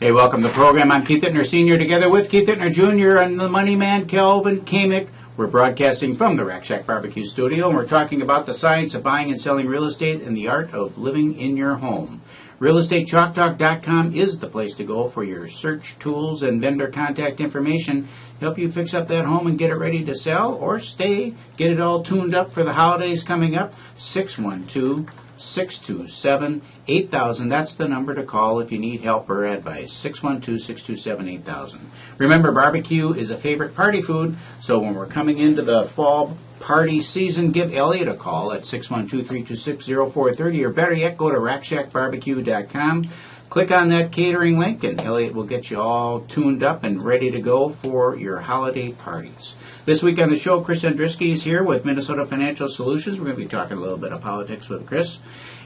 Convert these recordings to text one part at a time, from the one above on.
Hey, welcome to the program. I'm Keith Hittner Sr. together with Keith Hittner Jr. and the money man, Kelvin Kaemingk. We're broadcasting from the Rack Shack Barbecue Studio, and we're talking about the science of buying and selling real estate and the art of living in your home. RealEstateChalkTalk.com is the place to go for your search tools and vendor contact information. Help you fix up that home and get it ready to sell or stay. Get it all tuned up for the holidays coming up. 612-627-8000. That's the number to call if you need help or advice. 612-627-8000. Remember, barbecue is a favorite party food, so when we're coming into the fall party season, give Elliot a call at 612-326-0430, or better yet, go to RackShackBarbecue.com. Click on that catering link, and Elliot will get you all tuned up and ready to go for your holiday parties. This week on the show, Chris Andriski is here with Minnesota Financial Solutions. We're going to be talking a little bit of politics with Chris.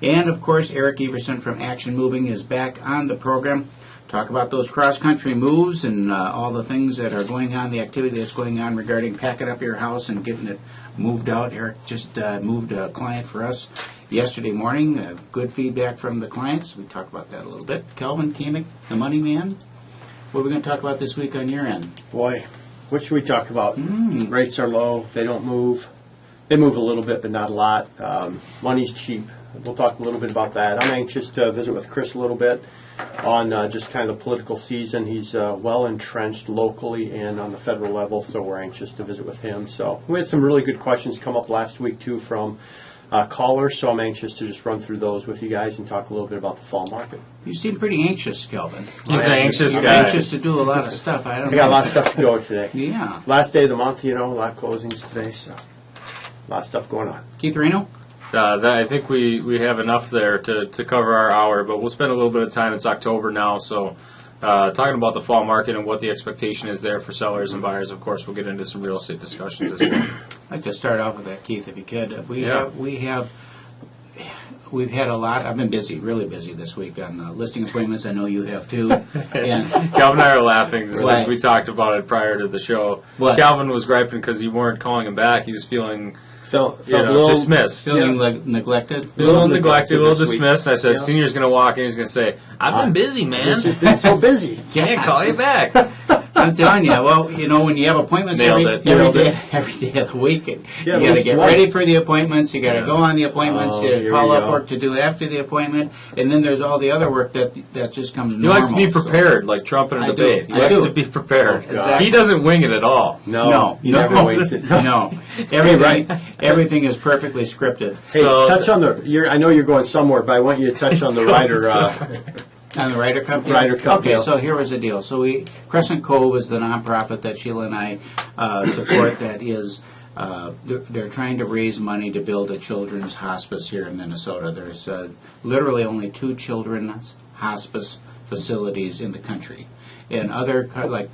And, of course, Eric Everson from Action Moving is back on the program. Talk about those cross-country moves and all the things that are going on, the activity that's going on regarding packing up your house and getting it moved out. Eric just moved a client for us yesterday morning. Good feedback from the clients. We talked about that a little bit. Kelvin Kaemingk, the money man. What are we going to talk about this week on your end? Boy, what should we talk about? Rates are low. They don't move. They move a little bit, but not a lot. Money's cheap. We'll talk a little bit about that. I'm anxious to visit with Chris a little bit on just kind of the political season. He's well entrenched locally and on the federal level, so we're anxious to visit with him. So we had some really good questions come up last week, too, from callers, so I'm anxious to just run through those with you guys and talk a little bit about the fall market. You seem pretty anxious, Kelvin. He's an anxious I'm guy. anxious to do a lot of stuff. I got a lot of stuff to go today. Yeah. Last day of the month, a lot of closings today, so a lot of stuff going on. Keith Reno? I think we have enough there to cover our hour, but we'll spend a little bit of time. It's October now, so talking about the fall market and what the expectation is there for sellers and buyers. Of course, we'll get into some real estate discussions as well. I'd like to start off with that, Keith, if you could. We've had a lot. I've been busy, really busy this week on listing appointments. I know you have too. And Calvin and I are laughing Right. as we talked about it prior to the show. What? Calvin was griping because you weren't calling him back. He was feeling Felt a little dismissed. feeling neglected. A little neglected, a little this week. dismissed. I said, Yeah. Senior's going to walk in. He's going to say, I've been busy, man. It's been so busy. Can't call you back. I'm telling you, well, when you have appointments every day of the week, you got to get ready for the appointments, you got to go on the appointments, there's follow-up work to do after the appointment, and then there's all the other work that just comes normal. He likes to be prepared, like Trump in a debate. He likes to be prepared. Exactly. He doesn't wing it at all. No. He never wings it. No. Everything is perfectly scripted. Hey, touch on the. I know you're going somewhere, but I want you to touch on the Ryder. On the Ryder Cup? Ryder Cup, Okay, yeah. so here was the deal. So Crescent Cove is the nonprofit that Sheila and I support. That is, they're trying to raise money to build a children's hospice here in Minnesota. There's literally only 2 children's hospice facilities in the country. And other, like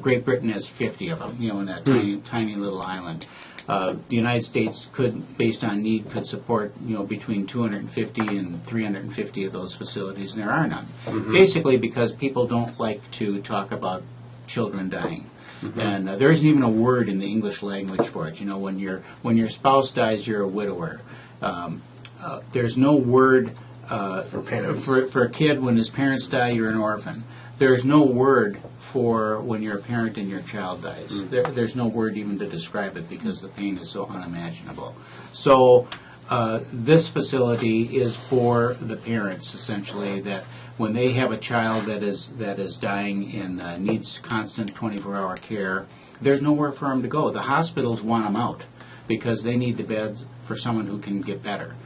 Great Britain has 50 of them, in that tiny little island. The United States could, based on need, could support between 250 and 350 of those facilities, and there are none. Basically, because people don't like to talk about children dying, and there isn't even a word in the English language for it. When your spouse dies, you're a widower. There's no word for a kid when his parents die. You're an orphan. There's no word for when you're a parent and your child dies. There's no word even to describe it because the pain is so unimaginable. So this facility is for the parents, essentially, that when they have a child that is dying and needs constant 24-hour care, there's nowhere for them to go. The hospitals want them out because they need the beds for someone who can get better.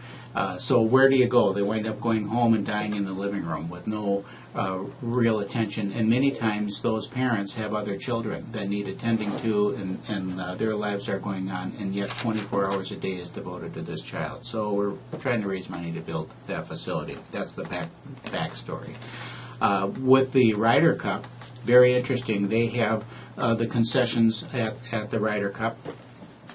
So where do you go? They wind up going home and dying in the living room with no real attention. And many times those parents have other children that need attending to, and their lives are going on, and yet 24 hours a day is devoted to this child. So we're trying to raise money to build that facility. That's the backstory. With the Ryder Cup, very interesting. They have the concessions at the Ryder Cup.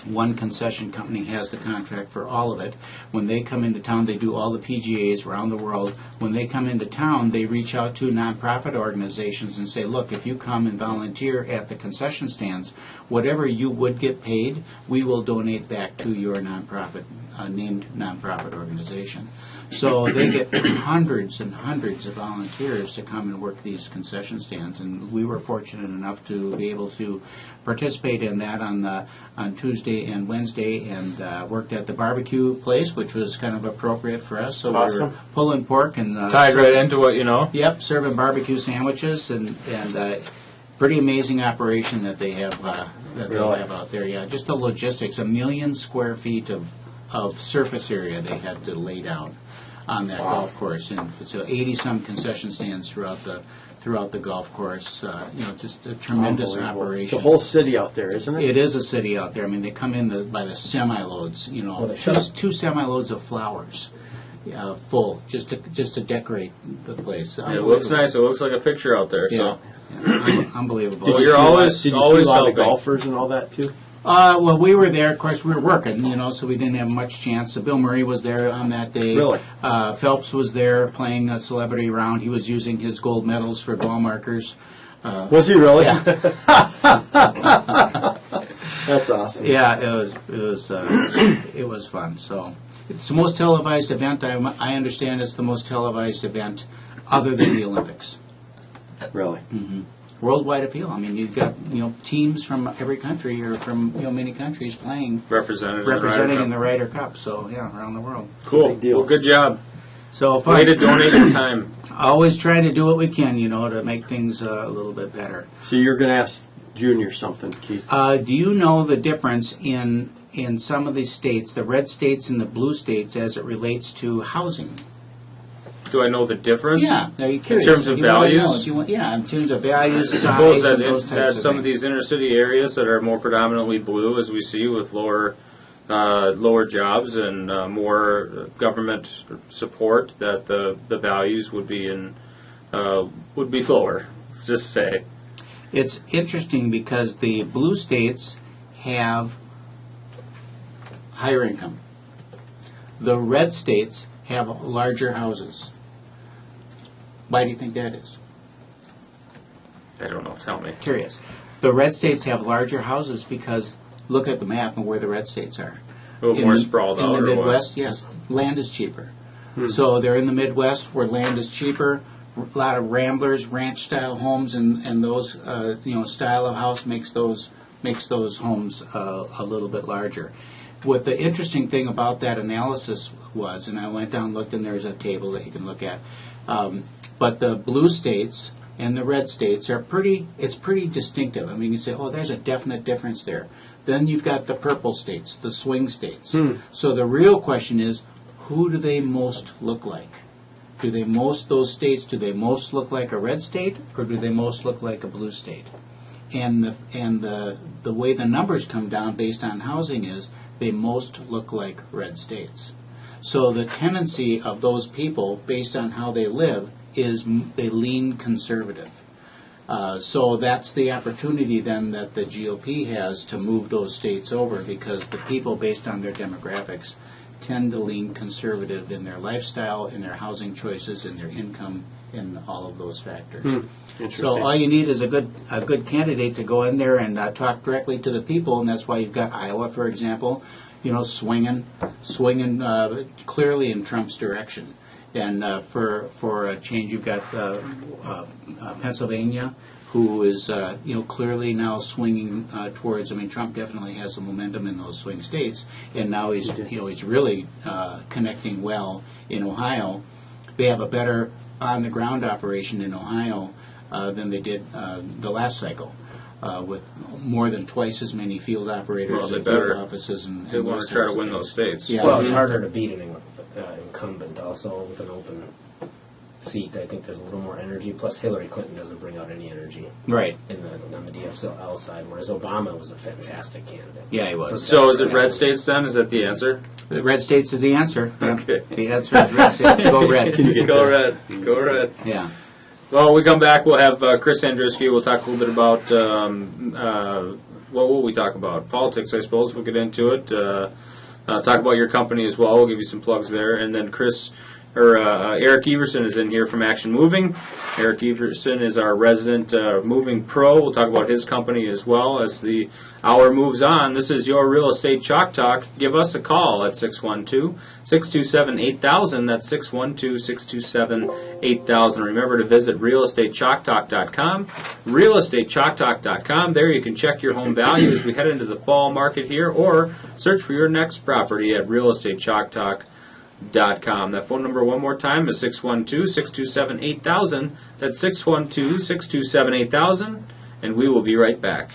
One concession company has the contract for all of it. When they come into town, they do all the PGAs around the world. When they come into town, they reach out to nonprofit organizations and say, look, if you come and volunteer at the concession stands, whatever you would get paid, we will donate back to your nonprofit, named nonprofit organization. So they get hundreds and hundreds of volunteers to come and work these concession stands, and we were fortunate enough to be able to participate in that on Tuesday and Wednesday, and worked at the barbecue place, which was kind of appropriate for us. So That's we were awesome. pulling pork and Tied right into what you know. Yep, serving barbecue sandwiches, and pretty amazing operation that they have Really? out there. Yeah, just the logistics, 1 million square feet of surface area they had to lay down on that golf course, and so 80-some concession stands throughout the golf course. Just a tremendous Unbelievable. operation. It's a whole city out there, isn't it? It is a city out there. I mean, they come in by the semi-loads. Two semi-loads of flowers, full, just to decorate the place. It looks nice. It looks like a picture out there. So. Unbelievable. Well, Did you you're see always- did you always see a lot of helping. golfers and all that too? Well, we were there. Of course, we were working, so we didn't have much chance. So Bill Murray was there on that day. Really? Phelps was there playing a celebrity round. He was using his gold medals for ball markers. Was he really? Yeah. That's awesome. Yeah, it was fun. So it's the most televised event. I understand it's the most televised event other than the Olympics. Really? Worldwide appeal. I mean, you've got teams from every country or from many countries playing, representing in the Ryder Cup. So yeah, around the world. Cool. big deal. Well, good job. So Way fun. to donate your time. Always trying to do what we can, to make things a little bit better. So you're going to ask Junior something, Keith. Do you know the difference in some of these states, the red states and the blue states, as it relates to housing? Do I know the difference? Yeah, are you curious? terms of You wanna know? values? Do you want- yeah, in terms of values, I size, suppose that, and those types of some of things. these inner city areas that are more predominantly blue, as we see with lower jobs and more government support, that the values would be lower. Let's just say. It's interesting because the blue states have higher income. The red states have larger houses. Why do you think that is? I don't know. Tell me. Curious. The red states have larger houses because look at the map and where the red states are. A little more sprawled out. In the or what? Midwest, yes, land is cheaper. So they're in the Midwest where land is cheaper. A lot of ramblers, ranch-style homes, and those style of house makes those homes a little bit larger. What the interesting thing about that analysis was, and I went down and looked, and there's a table that you can look at. But the blue states and the red states it's pretty distinctive. I mean, you say, oh, there's a definite difference there. Then you've got the purple states, the swing states. So the real question is, who do they most look like? Those states, do they most look like a red state, or do they most look like a blue state? And the way the numbers come down based on housing is, they most look like red states. So the tendency of those people, based on how they live, is they lean conservative. So that's the opportunity then that the GOP has to move those states over, because the people, based on their demographics, tend to lean conservative in their lifestyle, in their housing choices, in their income, in all of those factors. Interesting. So all you need is a good candidate to go in there and talk directly to the people, and that's why you've got Iowa, for example, swinging clearly in Trump's direction. And for a change, you've got Pennsylvania, who is clearly now swinging towards. I mean, Trump definitely has some momentum in those swing states, and now he's really connecting well in Ohio. They have a better on-the-ground operation in Ohio than they did the last cycle, with more than twice as many field operators Well, and they field better. offices. And They want those to try types to of win things. those states. Yeah. Well, it's harder to beat an incumbent also with an open seat. I think there's a little more energy. Plus, Hillary Clinton doesn't bring out any energy Right. on the DFL side, whereas Obama was a fantastic candidate. Yeah, he was. So is it red states then? Is that the answer? The red states is the answer. Yeah. Okay. The answer is red states. Go red. Go red. Go red. Yeah. Well, when we come back, we'll have Chris Andruski. We'll talk a little bit about, what will we talk about? Politics, I suppose. We'll get into it. Talk about your company as well. We'll give you some plugs there. And then Chris Eric Everson is in here from Action Moving. Eric Everson is our resident moving pro. We'll talk about his company as well as the hour moves on. This is your Real Estate Chalk Talk. Give us a call at 612-627-8000. That's 612-627-8000. Remember to visit realestatechalktalk.com. Realestatechalktalk.com. There you can check your home value as we head into the fall market here, or search for your next property at realestatechalktalk.com. That phone number one more time is 612-627-8000. That's 612-627-8000, and we will be right back.